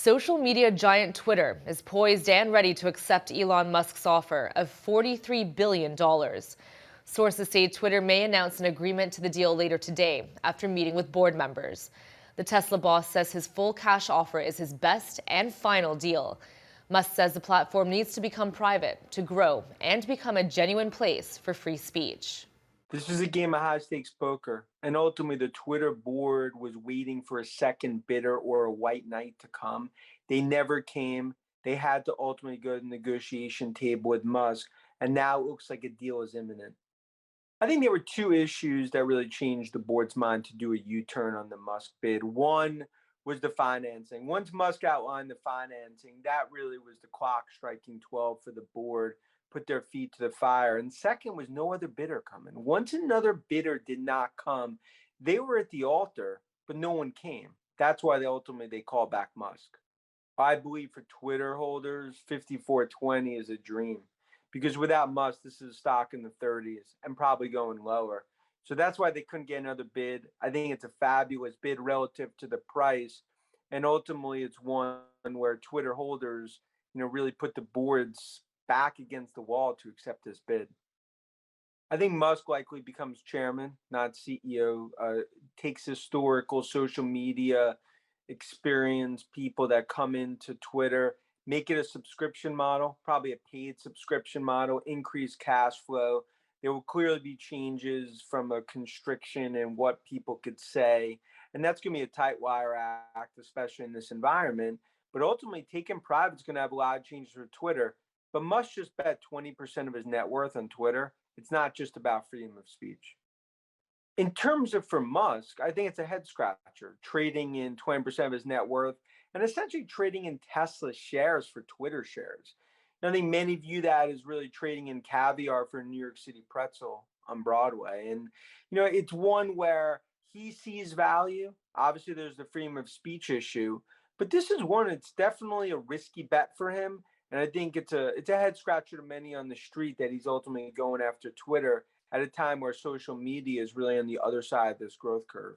Social media giant Twitter is poised and ready to accept Elon Musk's offer of $43 billion. Sources say Twitter may announce an agreement to the deal later today after meeting with board members. The Tesla boss says his full cash offer is his best and final deal. Musk says the platform needs to become private to grow and become a genuine place for free speech. This is a game of high stakes poker, and ultimately the Twitter board was waiting for a second bidder or a white knight to come. They never came. They had to ultimately go to the negotiation table with Musk, and now it looks like a deal is imminent. I think there were two issues that really changed the board's mind to do a U-turn on the Musk bid. One was the financing. Once Musk outlined the financing, that really was the clock striking 12 for the board, put their feet to the fire. And second was no other bidder coming. Once another bidder did not come, they were at the altar, but no one came. That's why they called back Musk. I believe for Twitter holders, 54.20 is a dream because without Musk, this is a stock in the 30s and probably going lower. So that's why they couldn't get another bid. I think it's a fabulous bid relative to the price. And ultimately, it's one where Twitter holders, really put the boards back against the wall to accept this bid. I think Musk likely becomes chairman, not CEO, takes historical social media experience, people that come into Twitter, make it a subscription model, probably a paid subscription model, increase cash flow. There will clearly be changes from a constriction in what people could say. And that's going to be a tight wire act, especially in this environment. But ultimately, taking private is going to have a lot of changes for Twitter. But Musk just bet 20% of his net worth on Twitter. It's not just about freedom of speech. In terms of for Musk, I think it's a head scratcher, trading in 20% of his net worth and essentially trading in Tesla shares for Twitter shares. And I think many view that as really trading in caviar for a New York City pretzel on Broadway. And, it's one where he sees value. Obviously, there's the freedom of speech issue, but this is one, it's definitely a risky bet for him. And I think it's a head scratcher to many on the street that he's ultimately going after Twitter at a time where social media is really on the other side of this growth curve.